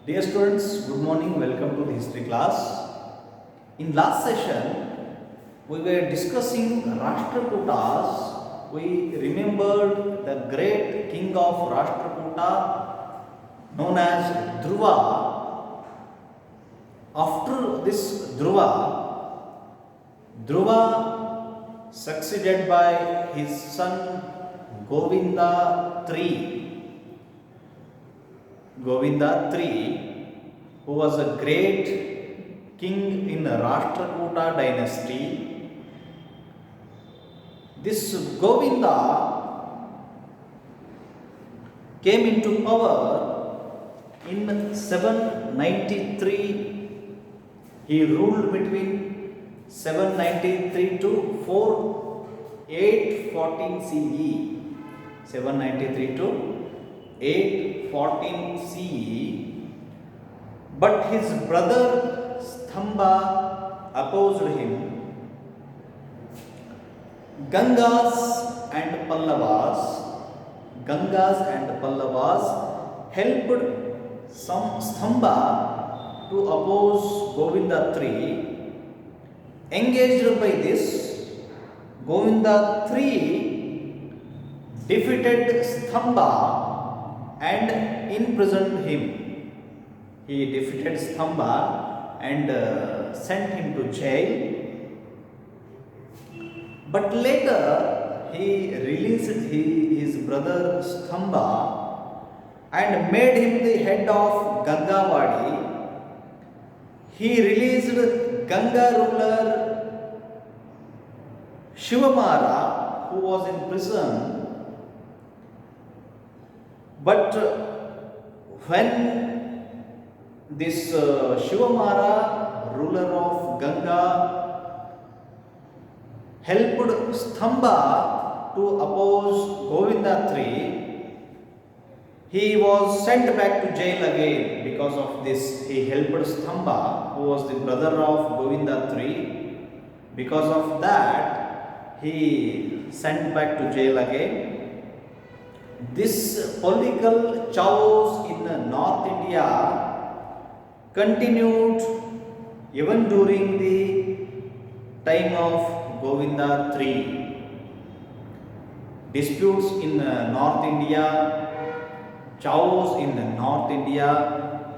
Dear students, good morning. Welcome to the history class. In last session, we were discussing Rashtrakutas. We remembered the great king of Rashtrakuta known as Dhruva. After this Dhruva succeeded by his son Govinda III, who was a great king in Rashtrakuta dynasty. This Govinda came into power in 793. He ruled between 793 to 814 CE. 793 to 814 CE. But his brother Stamba opposed him. Gangas and Pallavas helped Stamba to oppose Govinda III. Engaged by this, Govinda III defeated Stamba and imprisoned him. He defeated Stamba and sent him to jail. But later he released his brother Stamba and made him the head of Gangavadi. He released Ganga ruler Shivamara, who was in prison. But when this Shivamara, ruler of Ganga, helped Stamba to oppose Govinda III, he was sent back to jail again. Because of this, he helped Stamba, who was the brother of Govinda III. Because of that, he sent back to jail again. This political chaos in North India continued even during the time of Govinda III. Disputes in North India, chaos in North India,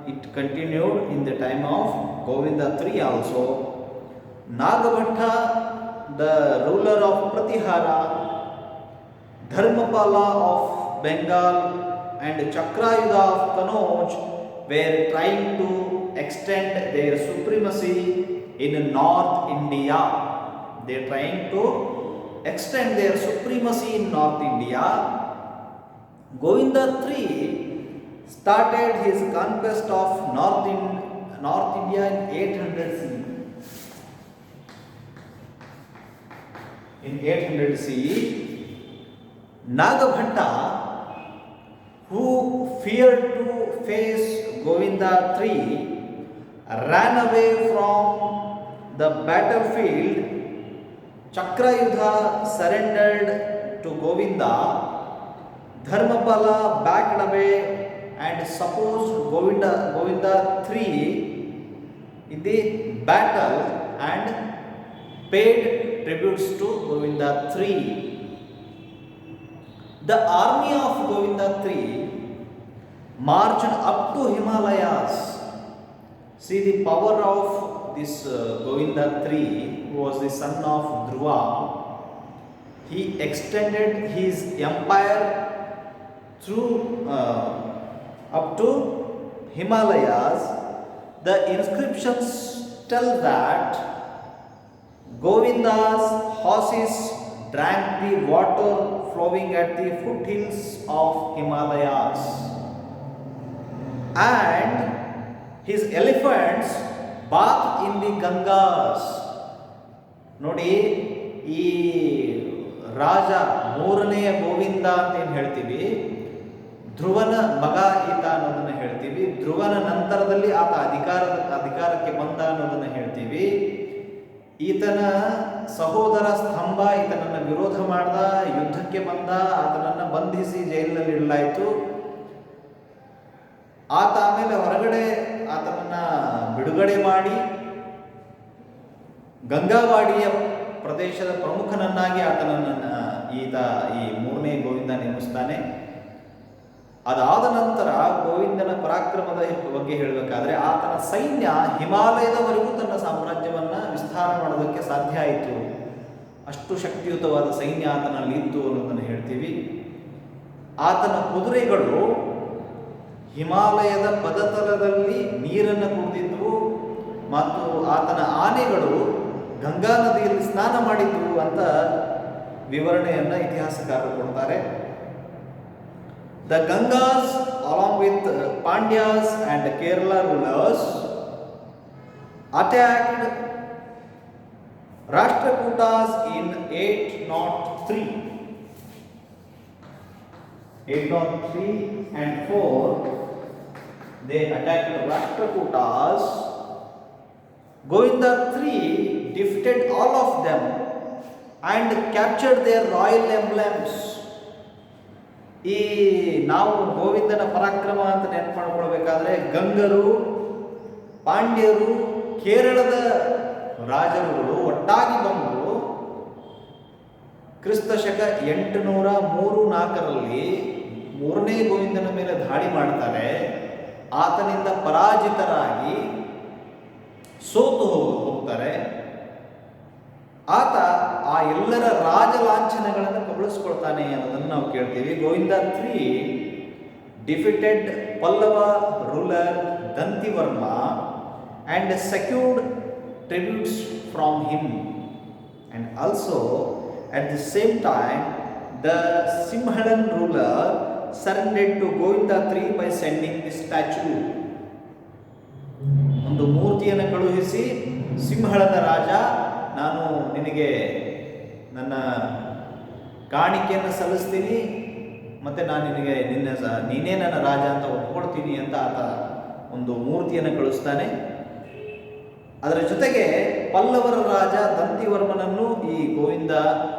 it continued in the time of Govinda III also. Nagabhatta, the ruler of Pratihara, Dharmapala of Bengal and Chakrayuda of Kanauj were trying to extend their supremacy in North India. They are trying to extend their supremacy in North India. Govinda III started his conquest of North India in 800 CE. In 800 CE, Nagabhatta, who feared to face Govinda III, ran away from the battlefield. Chakrayuda surrendered to Govinda. Dharmapala backed away and supposed Govinda III in the battle and paid tributes to Govinda III. The army of Govinda III marched up to Himalayas. See the power of this Govinda III, who was the son of Dhruva. He extended his empire through up to Himalayas. The inscriptions tell that Govinda's horses drank the water flowing at the foothills of Himalayas, and his elephants bathed in the Gangas. ನೋಡಿ, ಈ ರಾಜ ಮೂರನೆಯ ಗೋವಿಂದ ಅಂತ ಏನು ಹೇಳ್ತೀವಿ, ಧ್ರುವನ ಮಗ ಈತ ಅನ್ನೋದನ್ನ ಹೇಳ್ತೀವಿ. ಧ್ರುವನ ನಂತರದಲ್ಲಿ ಆತ ಅಧಿಕಾರಕ್ಕೆ ಬಂದ ಅನ್ನೋದನ್ನ ಹೇಳ್ತೀವಿ. ಈತನ ಸಹೋದರ ಸ್ತಂಭ ಈತನನ್ನ ವಿರೋಧ ಮಾಡ್ದ, ಯುದ್ಧಕ್ಕೆ ಬಂದ, ಆತನನ್ನ ಬಂಧಿಸಿ ಜೈಲಿನಲ್ಲಿ ಇಡಲಾಯಿತು. ಆತ ಆಮೇಲೆ ಹೊರಗಡೆ ಆತನನ್ನ ಬಿಡುಗಡೆ ಮಾಡಿ ಗಂಗಾವಾಡಿಯ ಪ್ರದೇಶದ ಪ್ರಮುಖನನ್ನಾಗಿ ಆತನನ್ನು ಈ ಮೂರನೇ ಗೋವಿಂದ ನೇಮಿಸ್ತಾನೆ. ಅದಾದ ನಂತರ ಗೋವಿಂದನ ಪರಾಕ್ರಮದ ಬಗ್ಗೆ ಹೇಳಬೇಕಾದ್ರೆ ಆತನ ಸೈನ್ಯ ಹಿಮಾಲಯದವರೆಗೂ ತನ್ನ ಸಾಮ್ರಾಜ್ಯವನ್ನ ವಿಸ್ತಾರ ಮಾಡೋದಕ್ಕೆ ಸಾಧ್ಯ ಆಯಿತು. ಅಷ್ಟು ಶಕ್ತಿಯುತವಾದ ಸೈನ್ಯ ಆತನಲ್ಲಿ ಇತ್ತು ಅನ್ನೋದನ್ನು ಹೇಳ್ತೀವಿ. ಆತನ ಕುದುರೆಗಳು ಹಿಮಾಲಯದ ಪದತಲದಲ್ಲಿ ನೀರನ್ನು ಕುಡಿದಿದ್ವು ಮತ್ತು ಆತನ ಆನೆಗಳು ಗಂಗಾ ನದಿಯಲ್ಲಿ ಸ್ನಾನ ಮಾಡಿದ್ವು ಅಂತ ವಿವರಣೆಯನ್ನು ಇತಿಹಾಸಕಾರರು ಕೊಡ್ತಾರೆ. The Gangas along with Pandyas and Kerala rulers attacked Rashtrakutas in 803 and 4. They attacked Rashtrakutas. Govinda III defeated all of them and captured their royal emblems. ಈ ನಾವು ಗೋವಿಂದನ ಪರಾಕ್ರಮ ಅಂತ ನೆನಪು ಮಾಡ್ಕೊಳ್ಬೇಕಾದ್ರೆ ಗಂಗರು, ಪಾಂಡ್ಯರು, ಕೇರಳದ ರಾಜರುಗಳು ಒಟ್ಟಾಗಿ ಬಂದು ಕ್ರಿಸ್ತ ಶಕ 803-4ರಲ್ಲಿ ಮೂರನೇ ಗೋವಿಂದನ ಮೇಲೆ ದಾಳಿ ಮಾಡ್ತಾರೆ. ಆತನಿಂದ ಪರಾಜಿತರಾಗಿ ಸೋತು ಹೋಗ್ತಾರೆ. ಆತ ಆ ಎಲ್ಲರ ರಾಜ ಲಾಂಛನಗಳನ್ನು ಕಬಳಿಸ್ಕೊಳ್ತಾನೆ ಅನ್ನೋದನ್ನು ನಾವು ಕೇಳ್ತೀವಿ. Govinda III defeated Pallava ruler Dantivarma and secured tributes from him, and also at the same time the Simhalan ruler surrendered to Govinda III by sending the statue. ಒಂದು ಮೂರ್ತಿಯನ್ನು ಕಳುಹಿಸಿ ಸಿಂಹಳದ ರಾಜ, ನಾನು ನಿನಗೆ ನನ್ನ ಕಾಣಿಕೆಯನ್ನು ಸಲ್ಲಿಸ್ತೀನಿ ಮತ್ತು ನಾನು ನಿನಗೆ ನೀನೇ ನನ್ನ ರಾಜ ಅಂತ ಒಪ್ಕೊಳ್ತೀನಿ ಅಂತ ಆತ ಒಂದು ಮೂರ್ತಿಯನ್ನು ಕಳಿಸ್ತಾನೆ. ಅದರ ಜೊತೆಗೆ ಪಲ್ಲವರ ರಾಜ ದಂತಿವರ್ಮನನ್ನು ಈ ಗೋವಿಂದ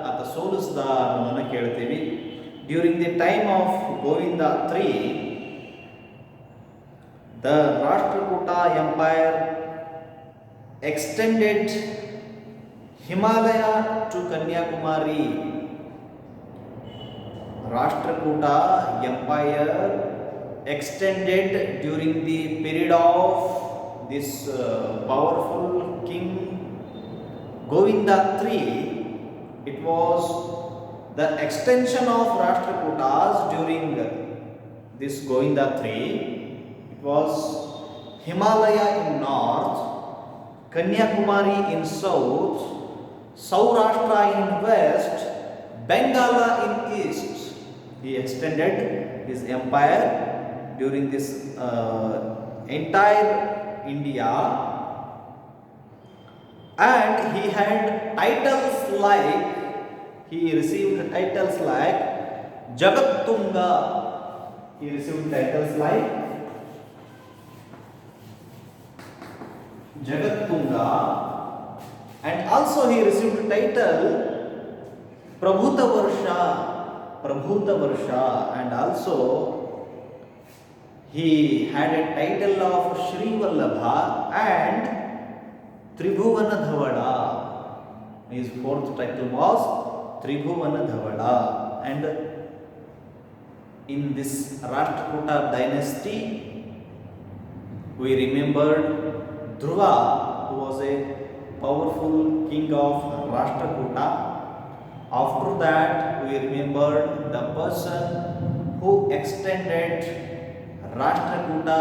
ಆತ ಸೋಲಿಸ್ದ ಅನ್ನೋದನ್ನು ಕೇಳ್ತೀವಿ. During the time of Govinda III, the Rashtrakuta Empire extended Himalaya to Kanyakumari. Rashtrakuta Empire extended during the period of this powerful king Govinda III. It was the extension of Rashtrakutas during this Govinda III. It was Himalaya in north, Kanyakumari in south, Saurashtra in west, Bengala in east. He extended his empire during this entire India, and he had titles like, he received titles like Jagattunga. He received titles like Jagattunga, and also he received the title Prabhutavarsha, and also he had a title of Shri Vallabha and Tribhuvanadhavada. His fourth title was Tribhuvanadhavada. And in this Rashtrakuta dynasty, we remembered Dhruva, who was a powerful king of Rashtrakuta. After that, we remembered the person who extended Rashtrakuta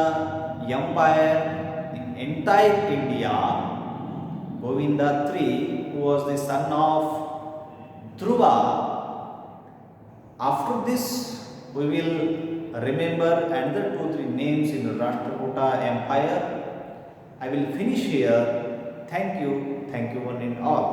Empire in entire India, Govinda III, who was the son of Dhruva. After this, we will remember another 2-3 names in the Rashtrakuta Empire. I will finish here. Thank you one and all.